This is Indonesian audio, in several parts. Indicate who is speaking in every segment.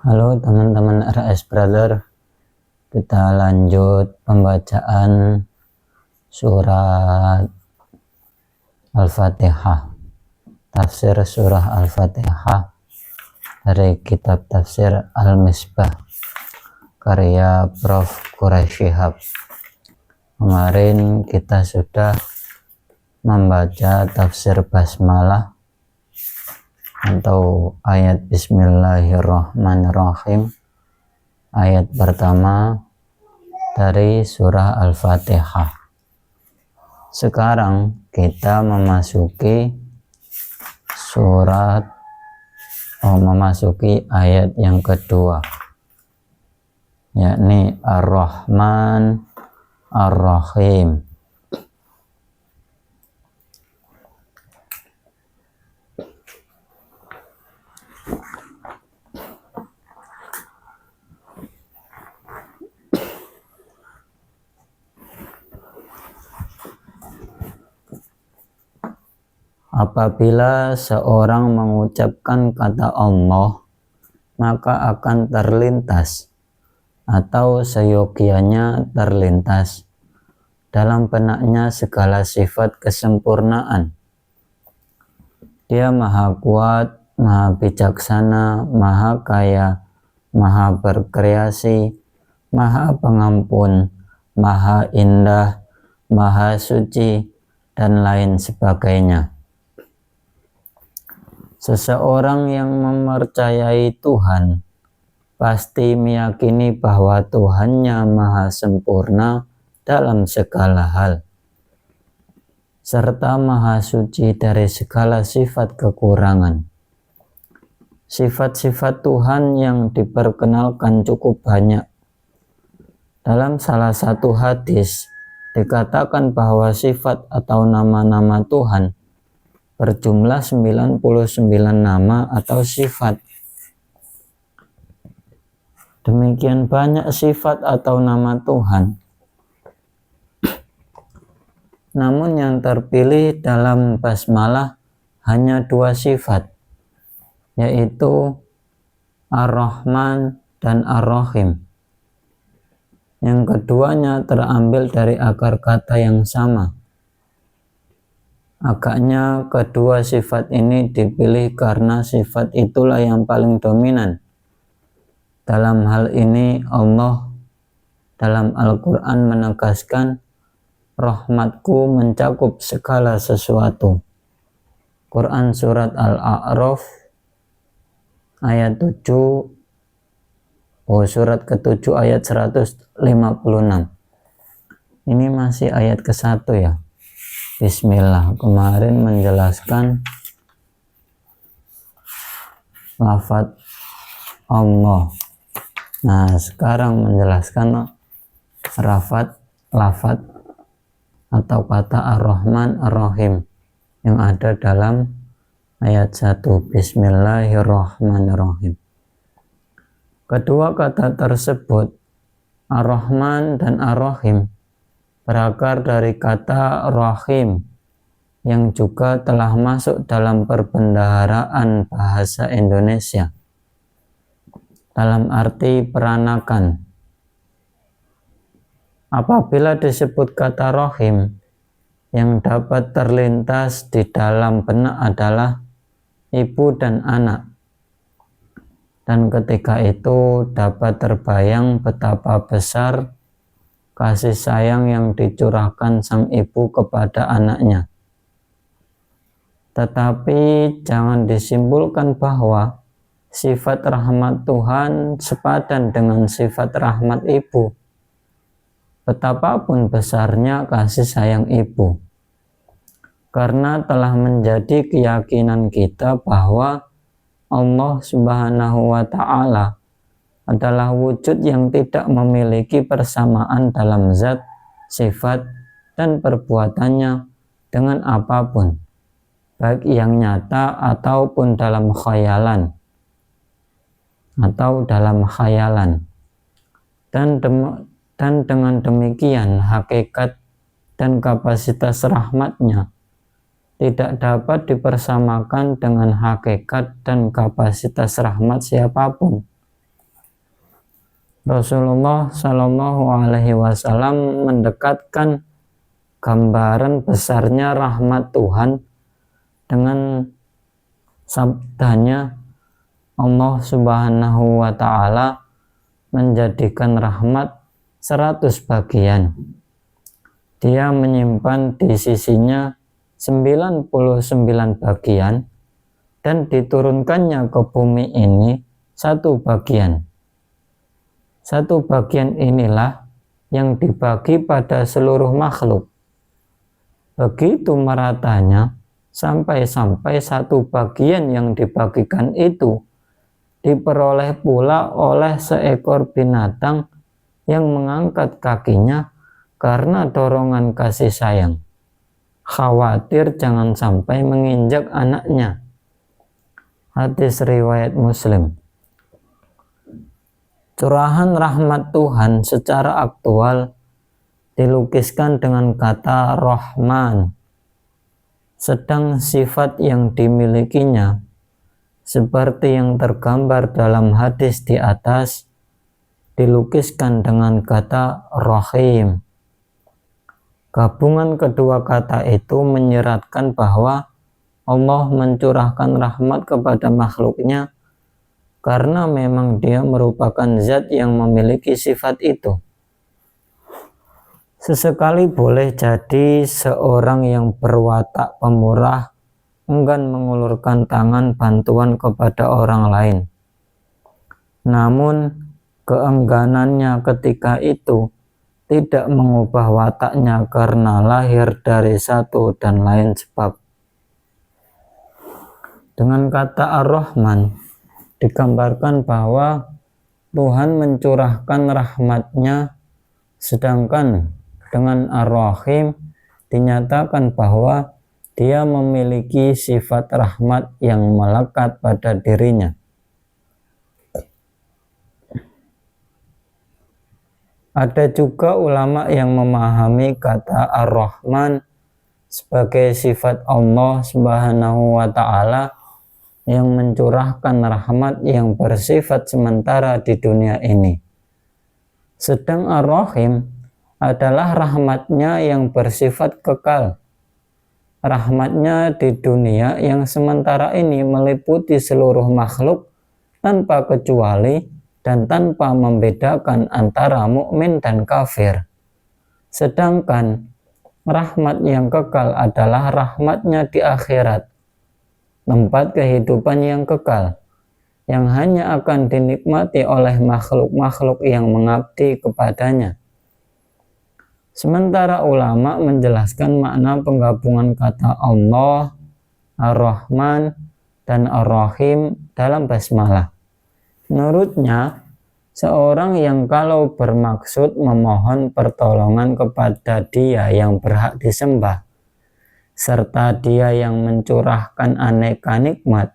Speaker 1: Halo teman-teman RS Brother, kita lanjut pembacaan surat Al-Fatihah, tafsir surah Al-Fatihah dari kitab tafsir Al-Misbah karya Prof. Quraish Shihab. Kemarin kita sudah membaca tafsir basmalah atau ayat Bismillahirrahmanirrahim, ayat pertama dari surah Al-Fatihah. Sekarang kita memasuki ayat yang kedua, yakni Ar-Rahman Ar-Rahim. Apabila seorang mengucapkan kata Allah, maka akan terlintas atau seyogianya terlintas dalam benaknya segala sifat kesempurnaan. Dia maha kuat, maha bijaksana, maha kaya, maha berkreasi, maha pengampun, maha indah, maha suci, dan lain sebagainya. Seseorang yang mempercayai Tuhan pasti meyakini bahwa Tuhannya maha sempurna dalam segala hal, serta maha suci dari segala sifat kekurangan. Sifat-sifat Tuhan yang diperkenalkan cukup banyak. Dalam salah satu hadis dikatakan bahwa sifat atau nama-nama Tuhan berjumlah 99 nama atau sifat. Demikian banyak sifat atau nama Tuhan. Namun yang terpilih dalam basmalah hanya 2 sifat, yaitu Ar-Rahman dan Ar-Rahim. Yang keduanya terambil dari akar kata yang sama. Agaknya kedua sifat ini dipilih karena sifat itulah yang paling dominan. Dalam hal ini Allah dalam Al-Quran menegaskan, rahmatku mencakup segala sesuatu. Quran surat Al-A'raf ayat 7, surat ke-7 ayat 156. Ini masih ayat ke-1 ya. Bismillah. Kemarin menjelaskan lafaz Allah. Nah, sekarang menjelaskan lafaz atau kata Ar-Rahman Ar-Rahim yang ada dalam ayat 1. Bismillahirrahmanirrahim. Kedua kata tersebut, Ar-Rahman dan Ar-Rahim, berakar dari kata rahim yang juga telah masuk dalam perbendaharaan bahasa Indonesia dalam arti peranakan. Apabila disebut kata rahim, yang dapat terlintas di dalam benak adalah ibu dan anak. Dan ketika itu dapat terbayang betapa besar kasih sayang yang dicurahkan sang ibu kepada anaknya. Tetapi jangan disimpulkan bahwa sifat rahmat Tuhan sepadan dengan sifat rahmat ibu. Betapapun besarnya kasih sayang ibu. Karena telah menjadi keyakinan kita bahwa Allah Subhanahu wa Ta'ala adalah wujud yang tidak memiliki persamaan dalam zat, sifat, dan perbuatannya dengan apapun, baik yang nyata ataupun dalam khayalan. Dan dengan demikian hakikat dan kapasitas rahmatnya tidak dapat dipersamakan dengan hakikat dan kapasitas rahmat siapapun. Rasulullah Shallallahu Alaihi Wasallam mendekatkan gambaran besarnya rahmat Tuhan dengan sabdanya, Allah Subhanahu wa Ta'ala menjadikan rahmat 100 bagian. Dia menyimpan di sisinya 99 bagian dan diturunkannya ke bumi ini 1 bagian. 1 bagian inilah yang dibagi pada seluruh makhluk. Begitu meratanya sampai 1 bagian yang dibagikan itu diperoleh pula oleh seekor binatang yang mengangkat kakinya karena dorongan kasih sayang, khawatir jangan sampai menginjak anaknya. Hadis riwayat Muslim. Curahan rahmat Tuhan secara aktual dilukiskan dengan kata Rahman, sedang sifat yang dimilikinya seperti yang tergambar dalam hadis di atas dilukiskan dengan kata Rahim. Gabungan kedua kata itu menyeratkan bahwa Allah mencurahkan rahmat kepada makhluknya karena memang dia merupakan zat yang memiliki sifat itu. Sesekali boleh jadi seorang yang berwatak pemurah enggan mengulurkan tangan bantuan kepada orang lain. Namun keengganannya ketika itu tidak mengubah wataknya karena lahir dari satu dan lain sebab. Dengan kata Ar-Rahman digambarkan bahwa Tuhan mencurahkan rahmatnya, sedangkan dengan Ar-Rahim dinyatakan bahwa dia memiliki sifat rahmat yang melekat pada dirinya. Ada juga ulama yang memahami kata Ar-Rahman sebagai sifat Allah Subhanahu wa Ta'ala yang mencurahkan rahmat yang bersifat sementara di dunia ini. Sedang Ar-Rahim adalah rahmatnya yang bersifat kekal. Rahmatnya di dunia yang sementara ini meliputi seluruh makhluk tanpa kecuali dan tanpa membedakan antara mukmin dan kafir. Sedangkan rahmat yang kekal adalah rahmatnya di akhirat, tempat kehidupan yang kekal, yang hanya akan dinikmati oleh makhluk-makhluk yang mengabdi kepadanya. Sementara ulama menjelaskan makna penggabungan kata Allah, Ar-Rahman, dan Ar-Rahim dalam basmalah. Menurutnya, seorang yang kalau bermaksud memohon pertolongan kepada Dia yang berhak disembah, serta Dia yang mencurahkan aneka nikmat,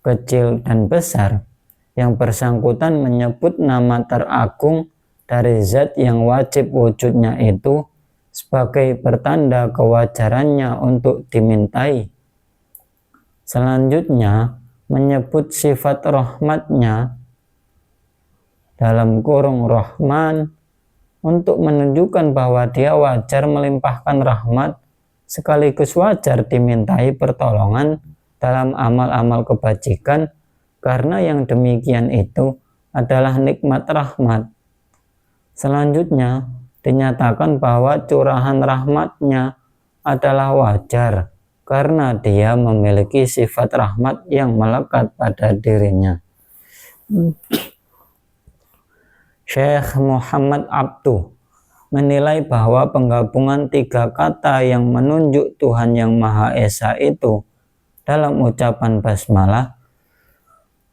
Speaker 1: kecil dan besar, yang bersangkutan menyebut nama teragung dari zat yang wajib wujudnya itu sebagai pertanda kewajarannya untuk dimintai. Selanjutnya, menyebut sifat rahmatnya dalam kurung Rahman untuk menunjukkan bahwa Dia wajar melimpahkan rahmat sekaligus wajar dimintai pertolongan dalam amal-amal kebajikan, karena yang demikian itu adalah nikmat rahmat. Selanjutnya dinyatakan bahwa curahan rahmatnya adalah wajar karena Dia memiliki sifat rahmat yang melekat pada dirinya. Syekh Muhammad Abduh menilai bahwa penggabungan 3 kata yang menunjuk Tuhan yang Maha Esa itu dalam ucapan basmalah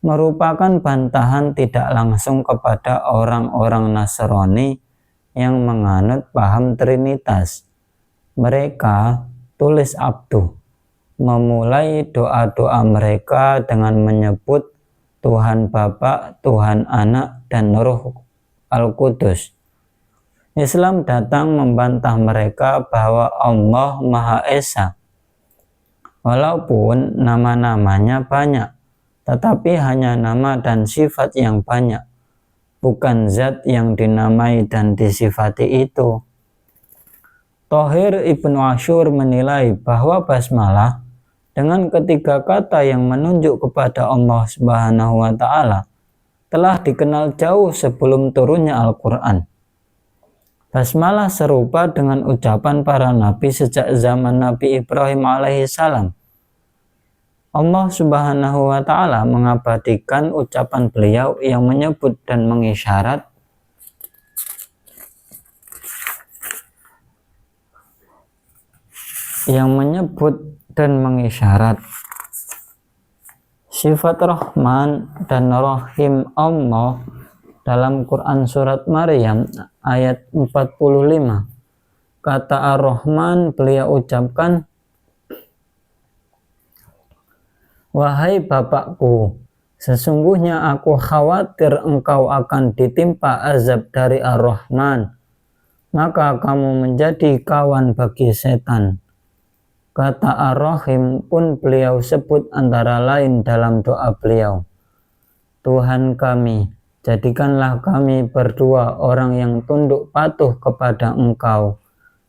Speaker 1: merupakan bantahan tidak langsung kepada orang-orang Nasrani yang menganut paham Trinitas. Mereka, tulis Abduh, memulai doa-doa mereka dengan menyebut Tuhan Bapa, Tuhan Anak, dan Ruh Al-Qudus. Islam datang membantah mereka bahwa Allah Maha Esa. Walaupun nama-namanya banyak, tetapi hanya nama dan sifat yang banyak, bukan zat yang dinamai dan disifati itu. Thohir Ibnu Ashur menilai bahwa basmalah dengan ketiga kata yang menunjuk kepada Allah Subhanahu wa Ta'ala telah dikenal jauh sebelum turunnya Al-Quran. Basmalah serupa dengan ucapan para nabi sejak zaman Nabi Ibrahim alaihissalam. Allah Subhanahu wa Ta'ala mengabadikan ucapan beliau yang menyebut dan mengisyarat sifat Rahman dan Rahim Allah dalam Quran surat Maryam ayat 45. Kata Ar-Rahman beliau ucapkan, "Wahai Bapakku, sesungguhnya aku khawatir engkau akan ditimpa azab dari Ar-Rahman, maka kamu menjadi kawan bagi setan." Kata Ar-Rahim pun beliau sebut antara lain dalam doa beliau, "Tuhan kami, jadikanlah kami berdua orang yang tunduk patuh kepada Engkau,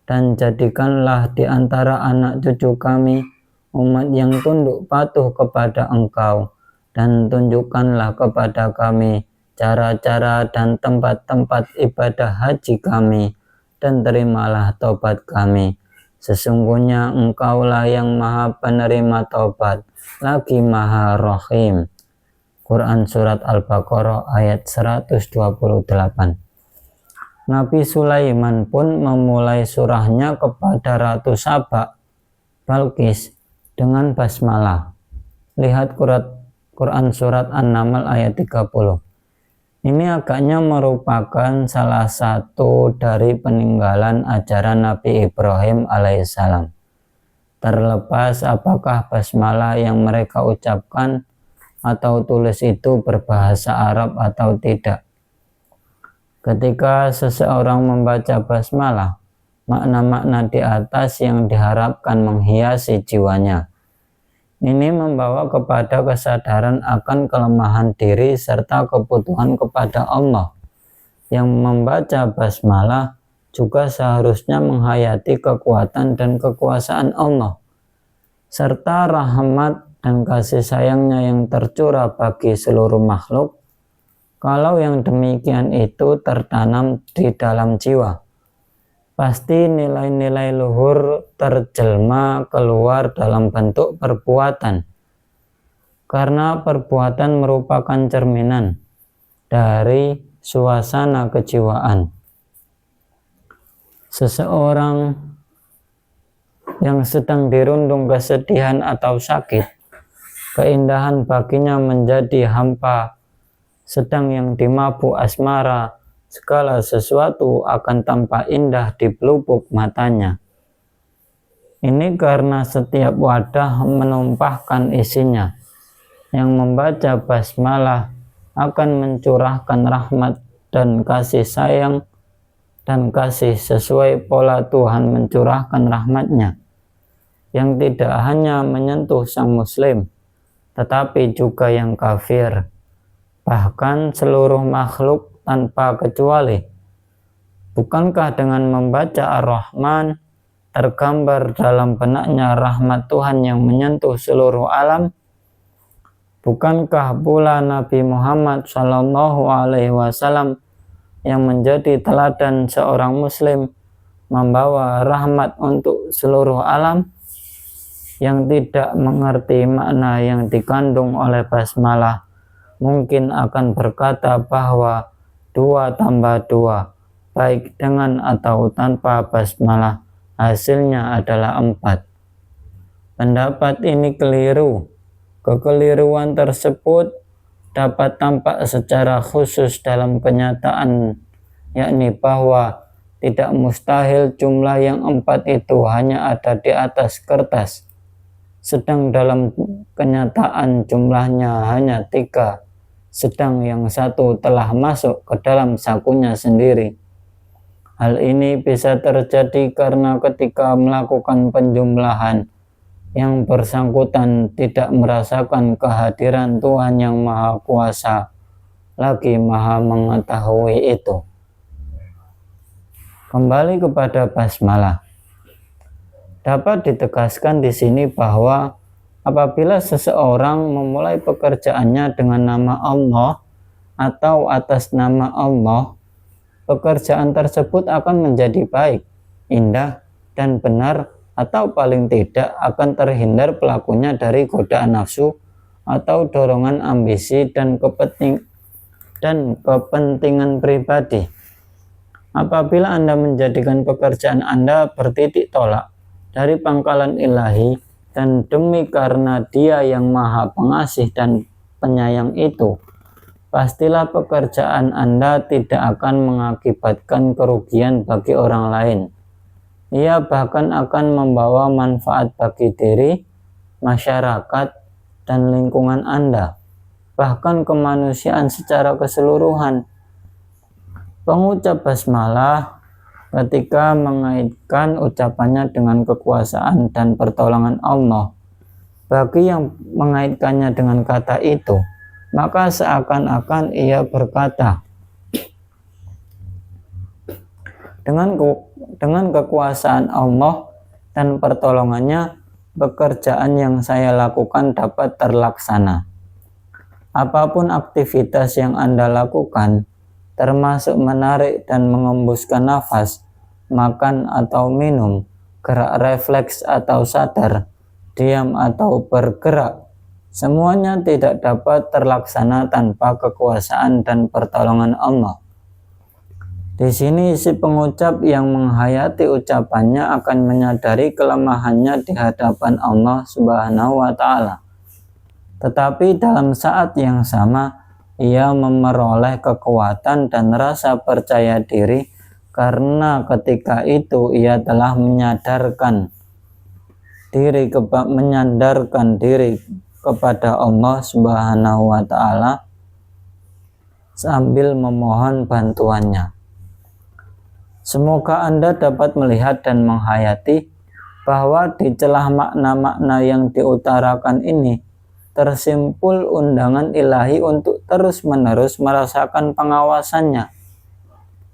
Speaker 1: dan jadikanlah di antara anak cucu kami umat yang tunduk patuh kepada Engkau, dan tunjukkanlah kepada kami cara-cara dan tempat-tempat ibadah haji kami, dan terimalah taubat kami. Sesungguhnya Engkaulah yang maha penerima taubat, lagi maha rahim." Quran surat Al-Baqarah ayat 128. Nabi Sulaiman pun memulai surahnya kepada Ratu Saba, Balqis, dengan basmalah. Lihat Quran surat An-Naml ayat 30. Ini agaknya merupakan salah satu dari peninggalan ajaran Nabi Ibrahim alaihissalam. Terlepas apakah basmalah yang mereka ucapkan atau tulis itu berbahasa Arab atau tidak. Ketika seseorang membaca basmalah, makna-makna di atas yang diharapkan menghiasi jiwanya. Ini membawa kepada kesadaran akan kelemahan diri serta kebutuhan kepada Allah. Yang membaca basmalah juga seharusnya menghayati kekuatan dan kekuasaan Allah, serta rahmat dan kasih sayangnya yang tercurah bagi seluruh makhluk. Kalau yang demikian itu tertanam di dalam jiwa, pasti nilai-nilai luhur terjelma keluar dalam bentuk perbuatan, karena perbuatan merupakan cerminan dari suasana kejiwaan. Seseorang yang sedang dirundung kesedihan atau sakit, keindahan baginya menjadi hampa, sedang yang dimabuk asmara, segala sesuatu akan tampak indah di pelupuk matanya. Ini karena setiap wadah menumpahkan isinya. Yang membaca basmalah akan mencurahkan rahmat dan kasih sayang dan kasih sesuai pola Tuhan mencurahkan rahmatnya, yang tidak hanya menyentuh sang muslim, tetapi juga yang kafir, bahkan seluruh makhluk tanpa kecuali. Bukankah dengan membaca Ar-Rahman tergambar dalam benaknya rahmat Tuhan yang menyentuh seluruh alam? Bukankah pula Nabi Muhammad SAW yang menjadi teladan seorang muslim membawa rahmat untuk seluruh alam? Yang tidak mengerti makna yang dikandung oleh basmalah mungkin akan berkata bahwa 2 tambah 2, baik dengan atau tanpa basmalah, hasilnya adalah 4. Pendapat ini keliru. Kekeliruan tersebut dapat tampak secara khusus dalam kenyataan, yakni bahwa tidak mustahil jumlah yang 4 itu hanya ada di atas kertas, sedang dalam kenyataan jumlahnya hanya 3, sedang yang 1 telah masuk ke dalam sakunya sendiri. Hal ini bisa terjadi karena ketika melakukan penjumlahan yang bersangkutan tidak merasakan kehadiran Tuhan yang Maha Kuasa lagi Maha Mengetahui itu. Kembali kepada basmalah. Dapat ditegaskan di sini bahwa apabila seseorang memulai pekerjaannya dengan nama Allah atau atas nama Allah, pekerjaan tersebut akan menjadi baik, indah, dan benar, atau paling tidak akan terhindar pelakunya dari godaan nafsu atau dorongan ambisi dan kepentingan pribadi. Apabila Anda menjadikan pekerjaan Anda bertitik tolak dari pangkalan ilahi dan demi karena Dia yang Maha Pengasih dan Penyayang itu, pastilah pekerjaan Anda tidak akan mengakibatkan kerugian bagi orang lain. Ia bahkan akan membawa manfaat bagi diri, masyarakat, dan lingkungan Anda, bahkan kemanusiaan secara keseluruhan. Pengucap basmalah ketika mengaitkan ucapannya dengan kekuasaan dan pertolongan Allah, bagi yang mengaitkannya dengan kata itu, maka seakan-akan ia berkata, dengan kekuasaan Allah dan pertolongannya, pekerjaan yang saya lakukan dapat terlaksana. Apapun aktivitas yang Anda lakukan, termasuk menarik dan mengembuskan nafas, makan atau minum, gerak refleks atau sadar, diam atau bergerak, semuanya tidak dapat terlaksana tanpa kekuasaan dan pertolongan Allah. Di sini si pengucap yang menghayati ucapannya akan menyadari kelemahannya di hadapan Allah Subhanahu wa Ta'ala. Tetapi dalam saat yang sama, ia memperoleh kekuatan dan rasa percaya diri karena ketika itu ia telah menyandarkan diri kepada Allah Subhanahu wa Ta'ala sambil memohon bantuannya. Semoga Anda dapat melihat dan menghayati bahwa di celah makna-makna yang diutarakan ini tersimpul undangan ilahi untuk terus-menerus merasakan pengawasannya.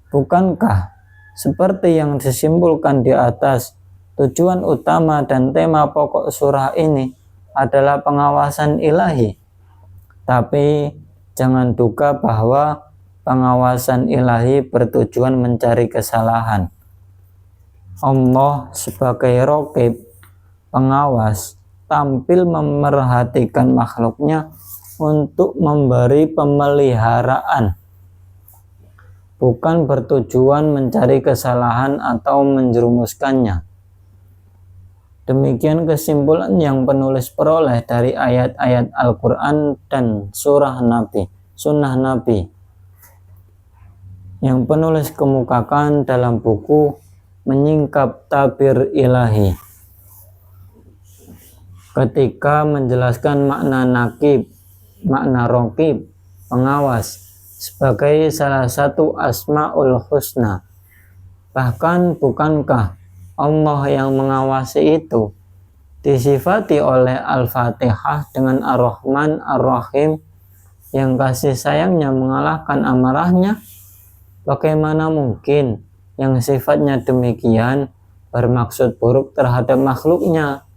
Speaker 1: Bukankah seperti yang disimpulkan di atas, tujuan utama dan tema pokok surah ini adalah pengawasan ilahi? Tapi jangan duga bahwa pengawasan ilahi bertujuan mencari kesalahan. Allah sebagai raqib, pengawas, tampil memerhatikan makhluknya untuk memberi pemeliharaan, bukan bertujuan mencari kesalahan atau menjerumuskannya. Demikian kesimpulan yang penulis peroleh dari ayat-ayat Al-Quran dan sunnah Nabi yang penulis kemukakan dalam buku Menyingkap Tabir Ilahi ketika menjelaskan makna raqib, pengawas, sebagai salah satu asmaul husna. Bahkan bukankah Allah yang mengawasi itu disifati oleh Al-Fatihah dengan Ar-Rahman Ar-Rahim yang kasih sayangnya mengalahkan amarahnya? Bagaimana mungkin yang sifatnya demikian bermaksud buruk terhadap makhluknya?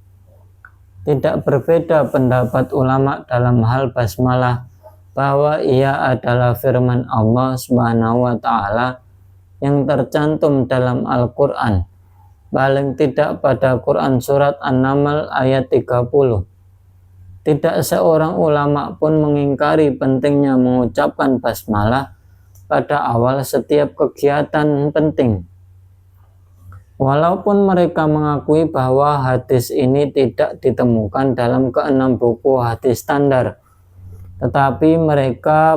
Speaker 1: Tidak berbeda pendapat ulama dalam hal basmalah bahwa ia adalah firman Allah Subhanahu wa Ta'ala yang tercantum dalam Al-Quran, paling tidak pada Quran surat An-Naml ayat 30. Tidak seorang ulama pun mengingkari pentingnya mengucapkan basmalah pada awal setiap kegiatan penting. Walaupun mereka mengakui bahwa hadis ini tidak ditemukan dalam ke-6 buku hadis standar, tetapi mereka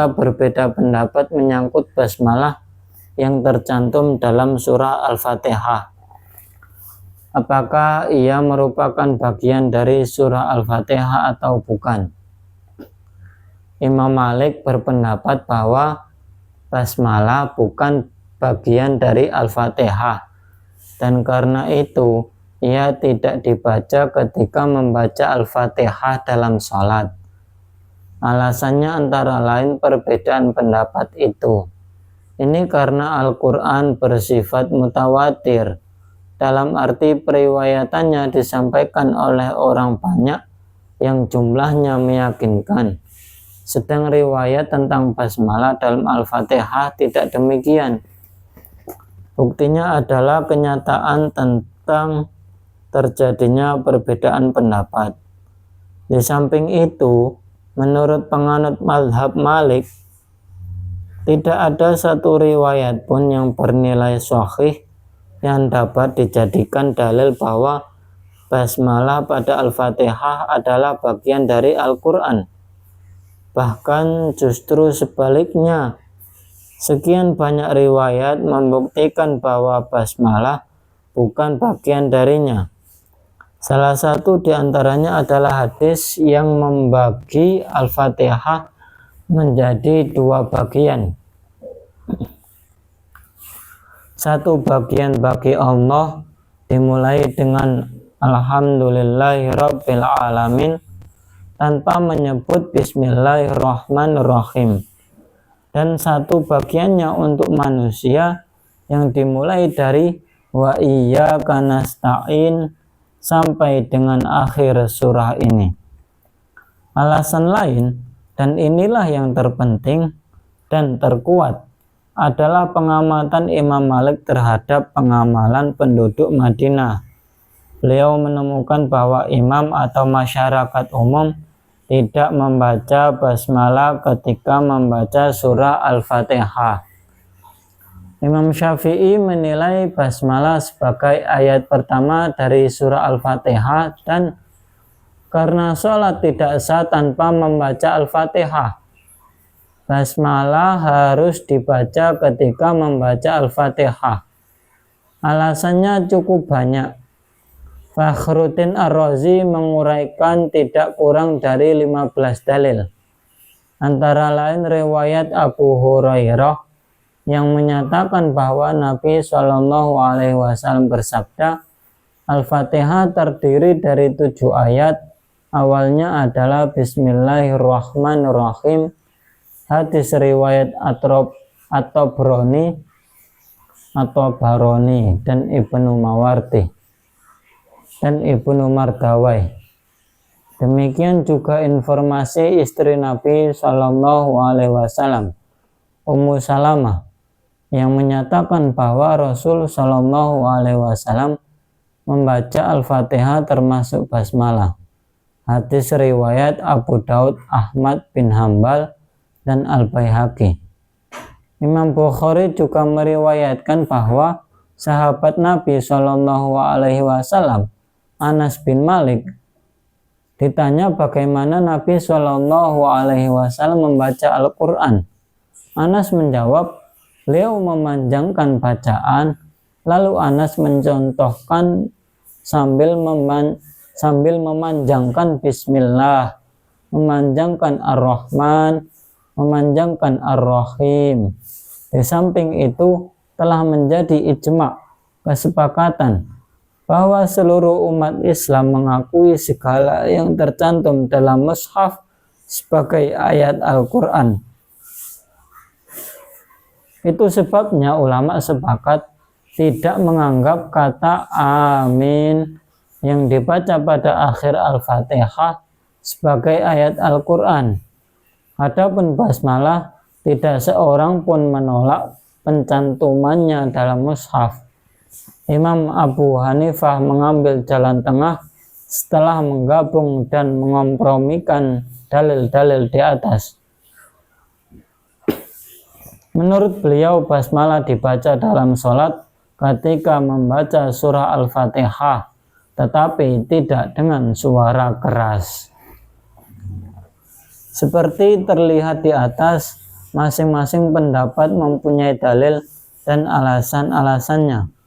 Speaker 1: berbeda pendapat menyangkut basmalah yang tercantum dalam surah Al-Fatihah. Apakah ia merupakan bagian dari surah Al-Fatihah atau bukan? Imam Malik berpendapat bahwa basmalah bukan bagian dari Al-Fatihah, dan karena itu ia tidak dibaca ketika membaca Al-Fatihah dalam sholat. Alasannya antara lain perbedaan pendapat itu. Ini karena Al-Quran bersifat mutawatir, dalam arti periwayatannya disampaikan oleh orang banyak yang jumlahnya meyakinkan. Sedang riwayat tentang basmalah dalam Al-Fatihah tidak demikian. Buktinya adalah kenyataan tentang terjadinya perbedaan pendapat. Di samping itu, menurut penganut mazhab Malik, tidak ada satu riwayat pun yang bernilai sahih yang dapat dijadikan dalil bahwa basmalah pada Al-Fatihah adalah bagian dari Al-Quran. Bahkan justru sebaliknya, sekian banyak riwayat membuktikan bahwa basmalah bukan bagian darinya. Salah satu di antaranya adalah hadis yang membagi Al-Fatihah menjadi dua bagian. Satu bagian bagi Allah dimulai dengan Alhamdulillahirabbil alamin tanpa menyebut Bismillahirrahmanirrahim. Dan satu bagiannya untuk manusia yang dimulai dari wa iyyaka nasta'in sampai dengan akhir surah ini. Alasan lain, dan inilah yang terpenting dan terkuat, adalah pengamatan Imam Malik terhadap pengamalan penduduk Madinah. Beliau menemukan bahwa imam atau masyarakat umum tidak membaca basmalah ketika membaca surah Al-Fatihah. Imam Syafi'i menilai basmalah sebagai ayat pertama dari surah Al-Fatihah dan karena sholat tidak sah tanpa membaca Al-Fatihah. Basmalah harus dibaca ketika membaca Al-Fatihah. Alasannya cukup banyak. Fakhruddin Ar-Razi menguraikan tidak kurang dari 15 dalil. Antara lain riwayat Abu Hurairah yang menyatakan bahwa Nabi Shallallahu Alaihi Wasallam bersabda, Al-Fatihah terdiri dari 7 ayat. Awalnya adalah Bismillahirrahmanirrahim. Hadis riwayat At-Tabrani atau Baroni dan Ibnu Mawardi dan Ibnu Mardawai. Demikian juga informasi istri Nabi Shallallahu Alaihi Wasallam, Ummu Salamah, yang menyatakan bahwa Rasul Shallallahu Alaihi Wasallam membaca Al-Fatihah termasuk basmalah. Hadis riwayat Abu Daud, Ahmad bin Hambal dan Al-Baihaqi. Imam Bukhari juga meriwayatkan bahwa sahabat Nabi Shallallahu Alaihi Wasallam, Anas bin Malik, ditanya bagaimana Nabi Shallallahu Alaihi Wasallam membaca Al-Quran. Anas menjawab, beliau memanjangkan bacaan, lalu Anas mencontohkan sambil memanjangkan Bismillah, memanjangkan Ar-Rahman, memanjangkan Ar-Rahim. Di samping itu telah menjadi ijma', kesepakatan bahwa seluruh umat Islam mengakui segala yang tercantum dalam mushaf sebagai ayat Al-Quran. Itu sebabnya ulama sepakat tidak menganggap kata amin yang dibaca pada akhir Al-Fatihah sebagai ayat Al-Quran. Adapun basmalah tidak seorang pun menolak pencantumannya dalam mushaf. Imam Abu Hanifah mengambil jalan tengah setelah menggabung dan mengompromikan dalil-dalil di atas. Menurut beliau, basmalah dibaca dalam sholat ketika membaca surah Al-Fatihah, tetapi tidak dengan suara keras. Seperti terlihat di atas, masing-masing pendapat mempunyai dalil dan alasan-alasannya.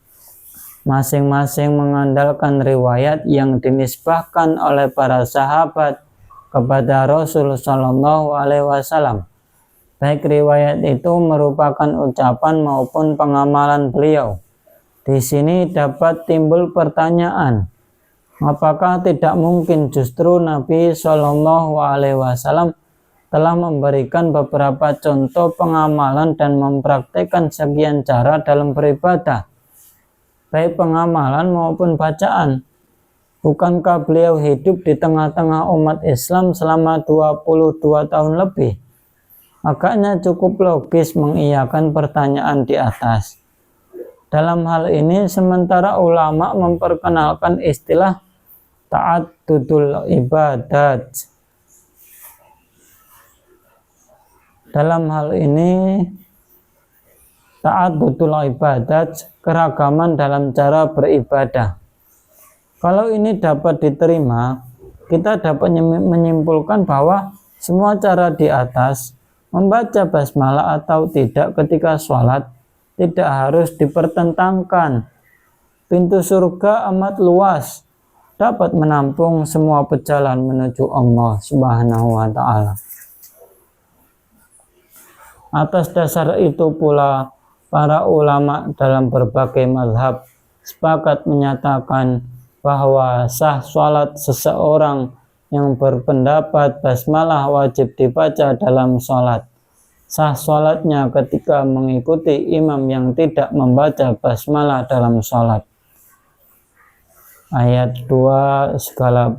Speaker 1: Masing-masing mengandalkan riwayat yang dinisbahkan oleh para sahabat kepada Rasul Shallallahu Alaihi Wasallam. Baik riwayat itu merupakan ucapan maupun pengamalan beliau. Di sini dapat timbul pertanyaan, apakah tidak mungkin justru Nabi Shallallahu Alaihi Wasallam telah memberikan beberapa contoh pengamalan dan mempraktekkan sekian cara dalam beribadah, baik pengamalan maupun bacaan? Bukankah beliau hidup di tengah-tengah umat Islam selama 22 tahun lebih? Agaknya cukup logis mengiyakan pertanyaan di atas. Dalam hal ini, sementara ulama memperkenalkan istilah ta'addudul ibadat. Dalam hal ini, ta'addudul ibadat, keragaman dalam cara beribadah. Kalau ini dapat diterima, kita dapat menyimpulkan bahwa semua cara di atas, membaca basmalah atau tidak ketika sholat, tidak harus dipertentangkan. Pintu surga amat luas, dapat menampung semua pejalan menuju Allah Subhanahu wa Ta'ala. Atas dasar itu pula, para ulama dalam berbagai mazhab sepakat menyatakan bahwa sah sholat seseorang yang berpendapat basmalah wajib dibaca dalam sholat. Sah sholatnya ketika mengikuti imam yang tidak membaca basmalah dalam sholat. Ayat 2, segala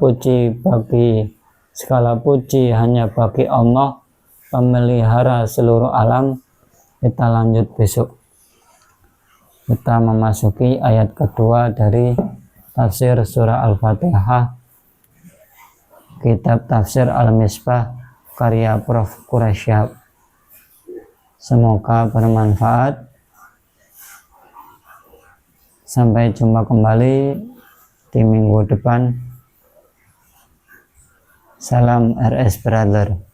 Speaker 1: puji hanya bagi Allah, pemelihara seluruh alam. Kita lanjut besok. Kita memasuki ayat kedua dari tafsir surah Al-Fatihah, kitab tafsir Al-Misbah karya Prof. Quraisyhab. Semoga bermanfaat. Sampai jumpa kembali di minggu depan. Salam RS Brother.